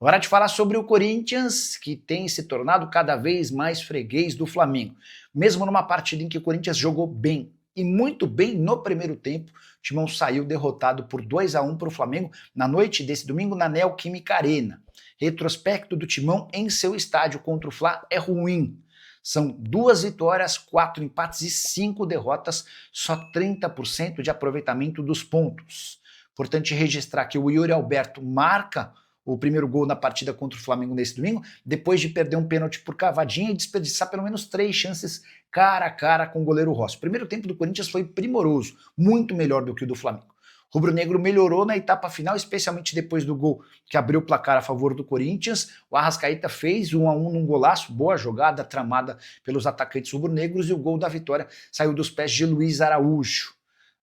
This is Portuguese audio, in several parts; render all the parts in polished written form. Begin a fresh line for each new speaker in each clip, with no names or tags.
Hora de falar sobre o Corinthians, que tem se tornado cada vez mais freguês do Flamengo. Mesmo numa partida em que o Corinthians jogou bem, e muito bem no primeiro tempo, o Timão saiu derrotado por 2-1 para o Flamengo na noite desse domingo na Neoquímica Arena. Retrospecto do Timão em seu estádio contra o Fla é ruim. São 2 vitórias, 4 empates e 5 derrotas, só 30% de aproveitamento dos pontos. Importante registrar que o Yuri Alberto marca o primeiro gol na partida contra o Flamengo nesse domingo, depois de perder um pênalti por cavadinha e desperdiçar pelo menos 3 chances cara a cara com o goleiro Rossi. O primeiro tempo do Corinthians foi primoroso, muito melhor do que o do Flamengo. O rubro-negro melhorou na etapa final, especialmente depois do gol que abriu o placar a favor do Corinthians. O Arrascaeta fez 1-1 num golaço, boa jogada tramada pelos atacantes rubro-negros, e o gol da vitória saiu dos pés de Luiz Araújo.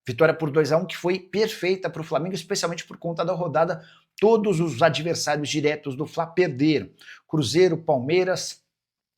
Vitória por 2-1 que foi perfeita para o Flamengo, especialmente por conta da rodada. Todos os adversários diretos do Fla perderam. Cruzeiro, Palmeiras,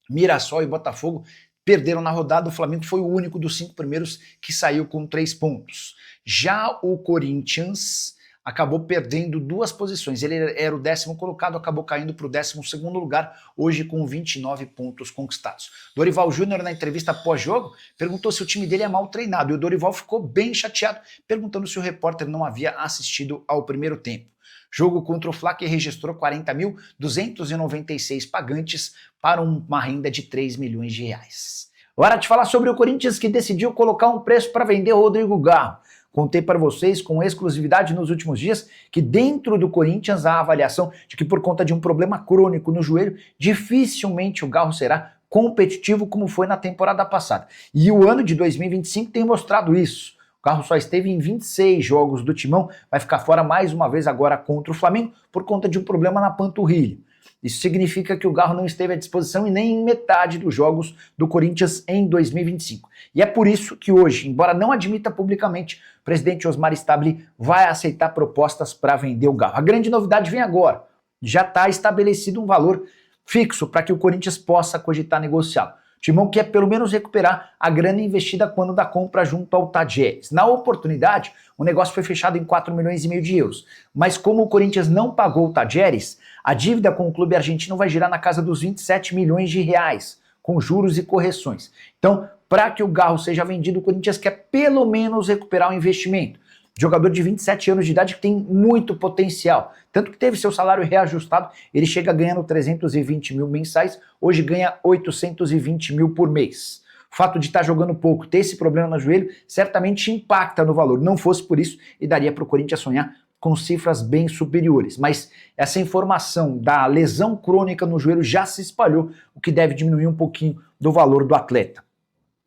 Mirassol e Botafogo perderam na rodada. O Flamengo foi o único dos 5 primeiros que saiu com 3 pontos. Já o Corinthians acabou perdendo 2 posições. Ele era o 10º colocado, acabou caindo para o 12º lugar, hoje com 29 pontos conquistados. Dorival Júnior, na entrevista pós-jogo, perguntou se o time dele é mal treinado, e o Dorival ficou bem chateado, perguntando se o repórter não havia assistido ao primeiro tempo. Jogo contra o Fla que registrou 40.296 pagantes para uma renda de 3 milhões de reais. Hora de falar sobre o Corinthians, que decidiu colocar um preço para vender o Rodrigo Garro. Contei para vocês com exclusividade nos últimos dias que dentro do Corinthians há a avaliação de que por conta de um problema crônico no joelho, dificilmente o Garro será competitivo como foi na temporada passada. E o ano de 2025 tem mostrado isso. O Garro só esteve em 26 jogos do Timão, vai ficar fora mais uma vez agora contra o Flamengo por conta de um problema na panturrilha. Isso significa que o Garro não esteve à disposição e nem em metade dos jogos do Corinthians em 2025. E é por isso que hoje, embora não admita publicamente, o presidente Osmar Stabile vai aceitar propostas para vender o Garro. A grande novidade vem agora. Já está estabelecido um valor fixo para que o Corinthians possa cogitar negociá-lo. O Timão quer pelo menos recuperar a grana investida quando da compra junto ao Tajeres. Na oportunidade, o negócio foi fechado em 4,5 milhões de euros. Mas como o Corinthians não pagou o Tajeres, a dívida com o clube argentino vai girar na casa dos 27 milhões de reais, com juros e correções. Então, para que o Garro seja vendido, o Corinthians quer pelo menos recuperar o investimento. Jogador de 27 anos de idade que tem muito potencial. Tanto que teve seu salário reajustado, ele chega ganhando 320 mil mensais, hoje ganha 820 mil por mês. O fato de estar jogando pouco, ter esse problema no joelho, certamente impacta no valor. Não fosse por isso, e daria para o Corinthians sonhar com cifras bem superiores. Mas essa informação da lesão crônica no joelho já se espalhou, o que deve diminuir um pouquinho do valor do atleta.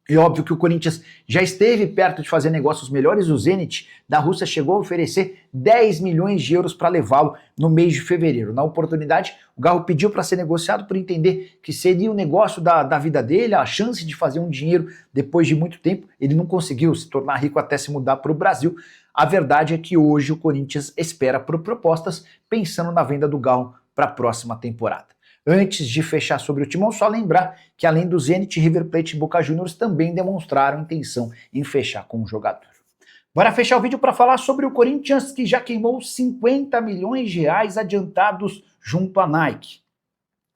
É óbvio que o Corinthians já esteve perto de fazer negócios melhores. O Zenit da Rússia chegou a oferecer 10 milhões de euros para levá-lo no mês de fevereiro. Na oportunidade, o Garro pediu para ser negociado por entender que seria o negócio da vida dele, a chance de fazer um dinheiro depois de muito tempo. Ele não conseguiu se tornar rico até se mudar para o Brasil. A verdade é que hoje o Corinthians espera por propostas pensando na venda do Garro para a próxima temporada. Antes de fechar sobre o Timão, só lembrar que além do Zenit, River Plate e Boca Juniors também demonstraram intenção em fechar com o jogador. Bora fechar o vídeo para falar sobre o Corinthians, que já queimou 50 milhões de reais adiantados junto à Nike.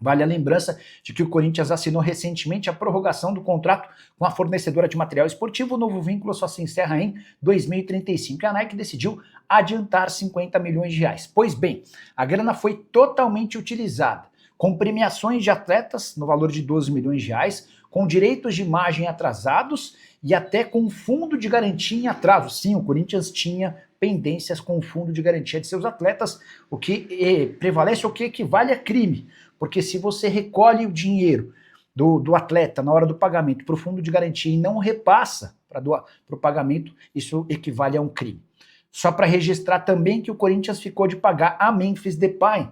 Vale a lembrança de que o Corinthians assinou recentemente a prorrogação do contrato com a fornecedora de material esportivo. O novo vínculo só se encerra em 2035 e a Nike decidiu adiantar 50 milhões de reais. Pois bem, a grana foi totalmente utilizada, com premiações de atletas no valor de 12 milhões de reais, com direitos de imagem atrasados e até com fundo de garantia em atraso. Sim, o Corinthians tinha pendências com o fundo de garantia de seus atletas, o que prevalece, o que equivale a crime. Porque se você recolhe o dinheiro do atleta na hora do pagamento para o fundo de garantia e não repassa para o pagamento, isso equivale a um crime. Só para registrar também que o Corinthians ficou de pagar a Memphis Depay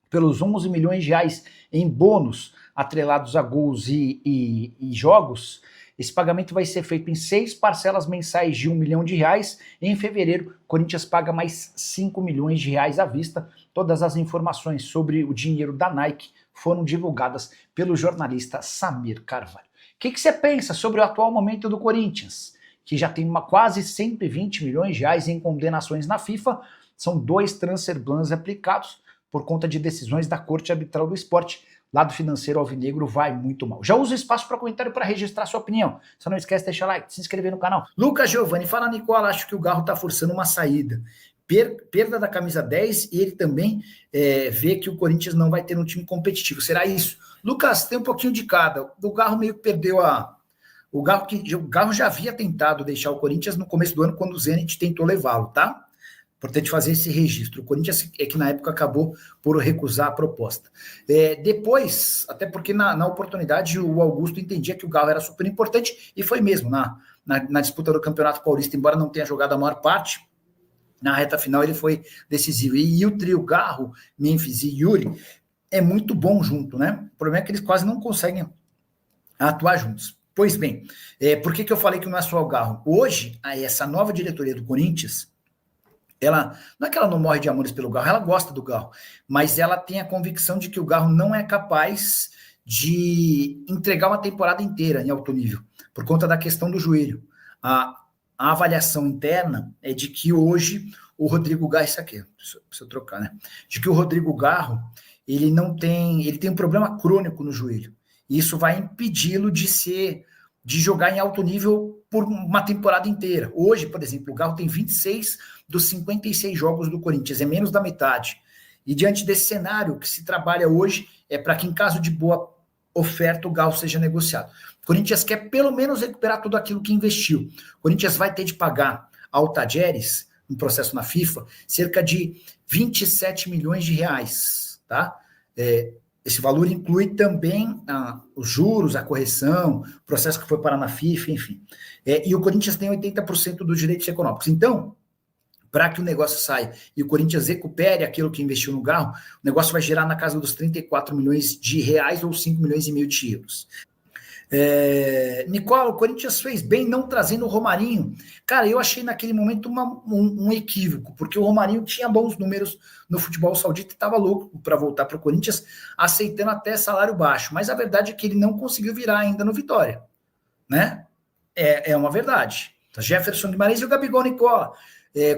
pelos 11 milhões de reais em bônus atrelados a gols e jogos. Esse pagamento vai ser feito em 6 parcelas mensais de 1 milhão de reais. E em fevereiro, o Corinthians paga mais 5 milhões de reais à vista. Todas as informações sobre o dinheiro da Nike foram divulgadas pelo jornalista Samir Carvalho. O que você pensa sobre o atual momento do Corinthians, que já tem quase 120 milhões de reais em condenações na FIFA? São 2 transfer bans aplicados. por conta de decisões da Corte Arbitral do Esporte. Lado financeiro alvinegro vai muito mal. Já usa o espaço para comentário para registrar sua opinião. Só não esquece de deixar like, se inscrever no canal. Lucas Giovanni, fala Nicola, acho que o Garro está forçando uma saída. Perda da camisa 10 e ele também vê que o Corinthians não vai ter um time competitivo. Será isso? Lucas, tem um pouquinho de cada. O Garro meio que perdeu o Garro já havia tentado deixar o Corinthians no começo do ano, quando o Zenit tentou levá-lo, tá? Importante fazer esse registro. O Corinthians é que na época acabou por recusar a proposta. Depois, até porque na oportunidade o Augusto entendia que o Garro era super importante, e foi mesmo na disputa do Campeonato Paulista, embora não tenha jogado a maior parte, na reta final ele foi decisivo. E o trio Garro, Memphis e Yuri é muito bom junto, né? O problema é que eles quase não conseguem atuar juntos. Pois bem, por que eu falei que não é só o Garro? Hoje, essa nova diretoria do Corinthians, ela, não é que ela não morre de amores pelo Garro, ela gosta do Garro, mas ela tem a convicção de que o Garro não é capaz de entregar uma temporada inteira em alto nível, por conta da questão do joelho. A avaliação interna é de que hoje o Rodrigo Garro, isso aqui, precisa trocar, né? De que o Rodrigo Garro, ele tem um problema crônico no joelho. E isso vai impedi-lo de jogar em alto nível por uma temporada inteira. Hoje, por exemplo, o Garro tem 26 dos 56 jogos do Corinthians, é menos da metade. E diante desse cenário que se trabalha hoje, é para que em caso de boa oferta o Garro seja negociado. O Corinthians quer pelo menos recuperar tudo aquilo que investiu. O Corinthians vai ter de pagar ao Tajeres, um processo na FIFA, cerca de 27 milhões de reais, tá? Esse valor inclui também os juros, a correção, o processo que foi parar na FIFA, enfim. E o Corinthians tem 80% dos direitos econômicos. Então, para que o negócio saia e o Corinthians recupere aquilo que investiu no Garro, o negócio vai gerar na casa dos 34 milhões de reais ou 5 milhões e meio de euros. Nicola, o Corinthians fez bem não trazendo o Romarinho. Cara, eu achei naquele momento um equívoco, porque o Romarinho tinha bons números no futebol saudita e estava louco para voltar para o Corinthians, aceitando até salário baixo, mas a verdade é que ele não conseguiu virar ainda no Vitória, né? É uma verdade. Jefferson Guimarães e o Gabigol, Nicola.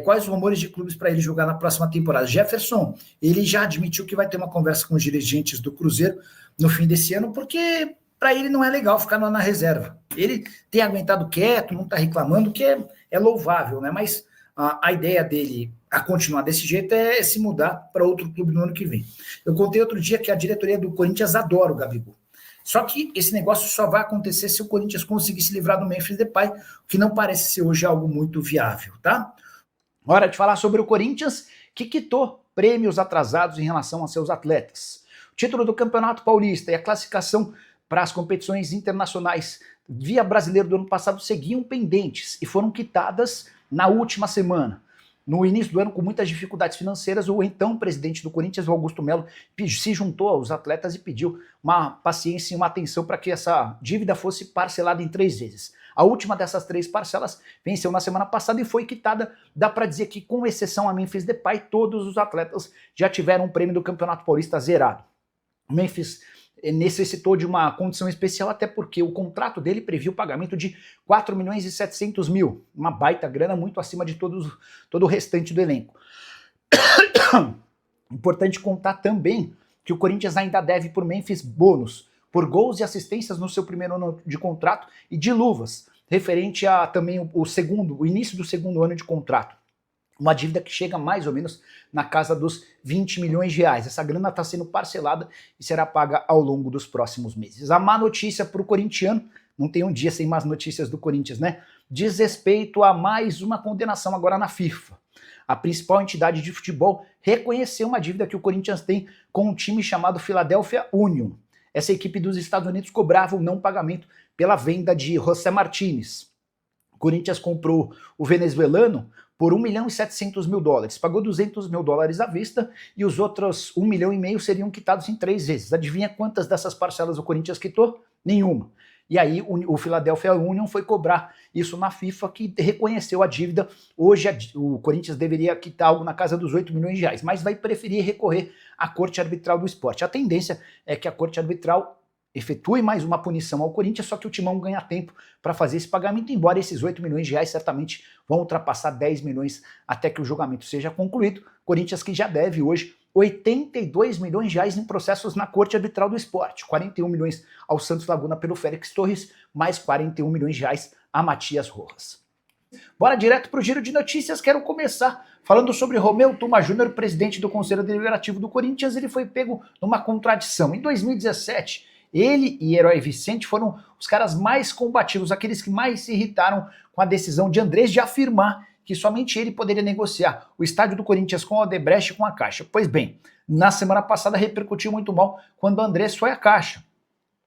Quais os rumores de clubes para ele jogar na próxima temporada? Jefferson, ele já admitiu que vai ter uma conversa com os dirigentes do Cruzeiro no fim desse ano, porque para ele não é legal ficar na reserva. Ele tem aguentado quieto, não está reclamando, que é louvável, né? Mas a ideia dele a continuar desse jeito é se mudar para outro clube no ano que vem. Eu contei outro dia que a diretoria do Corinthians adora o Gabigol. Só que esse negócio só vai acontecer se o Corinthians conseguir se livrar do Memphis Depay, o que não parece ser hoje algo muito viável, tá? Hora de falar sobre o Corinthians, que quitou prêmios atrasados em relação a seus atletas. O título do Campeonato Paulista e a classificação para as competições internacionais via brasileiro do ano passado seguiam pendentes e foram quitadas na última semana. No início do ano, com muitas dificuldades financeiras, o então presidente do Corinthians, o Augusto Melo, se juntou aos atletas e pediu uma paciência e uma atenção para que essa dívida fosse parcelada em 3 vezes. A última dessas 3 parcelas venceu na semana passada e foi quitada. Dá para dizer que, com exceção a Memphis Depay, todos os atletas já tiveram um prêmio do Campeonato Paulista zerado. O Memphis necessitou de uma condição especial, até porque o contrato dele previa o pagamento de 4 milhões e 700 mil, uma baita grana muito acima de todo o restante do elenco. Importante contar também que o Corinthians ainda deve por Memphis bônus, por gols e assistências no seu primeiro ano de contrato e de luvas, referente a também o início do segundo ano de contrato. Uma dívida que chega mais ou menos na casa dos 20 milhões de reais. Essa grana está sendo parcelada e será paga ao longo dos próximos meses. A má notícia para o corintiano, não tem um dia sem más notícias do Corinthians, né? Diz respeito a mais uma condenação agora na FIFA. A principal entidade de futebol reconheceu uma dívida que o Corinthians tem com um time chamado Philadelphia Union. Essa equipe dos Estados Unidos cobrava o não pagamento pela venda de José Martínez. O Corinthians comprou o venezuelano por 1 milhão e 700 mil dólares. Pagou 200 mil dólares à vista e os outros 1 milhão e meio seriam quitados em 3 vezes. Adivinha quantas dessas parcelas o Corinthians quitou? Nenhuma. E aí o Philadelphia Union foi cobrar isso na FIFA, que reconheceu a dívida. Hoje o Corinthians deveria quitar algo na casa dos 8 milhões de reais, mas vai preferir recorrer à Corte Arbitral do Esporte. A tendência é que a Corte Arbitral efetue mais uma punição ao Corinthians, só que o Timão ganha tempo para fazer esse pagamento, embora esses 8 milhões de reais certamente vão ultrapassar 10 milhões até que o julgamento seja concluído. Corinthians que já deve hoje 82 milhões de reais em processos na Corte Arbitral do Esporte, 41 milhões ao Santos Laguna pelo Félix Torres, mais 41 milhões de reais a Matias Rojas. Bora direto para o giro de notícias. Quero começar falando sobre Romeu Tuma Júnior, presidente do Conselho Deliberativo do Corinthians. Ele foi pego numa contradição. Em 2017, ele e Herói Vicente foram os caras mais combativos, aqueles que mais se irritaram com a decisão de Andrés de afirmar que somente ele poderia negociar o estádio do Corinthians com a Odebrecht e com a Caixa. Pois bem, na semana passada repercutiu muito mal quando Andrés foi à Caixa.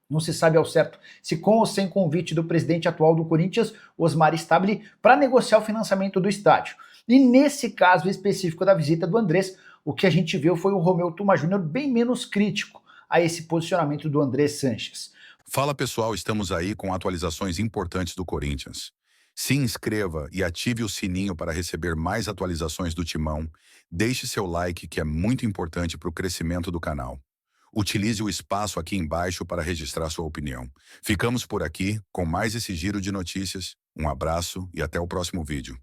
Não se sabe ao certo se com ou sem convite do presidente atual do Corinthians, Osmar Stabile, para negociar o financiamento do estádio. E nesse caso específico da visita do Andrés, o que a gente viu foi o Romeu Tuma Júnior bem menos crítico a esse posicionamento do Andrés Sanches.
Fala pessoal, estamos aí com atualizações importantes do Corinthians. Se inscreva e ative o sininho para receber mais atualizações do Timão. Deixe seu like, que é muito importante para o crescimento do canal. Utilize o espaço aqui embaixo para registrar sua opinião. Ficamos por aqui com mais esse giro de notícias. Um abraço e até o próximo vídeo.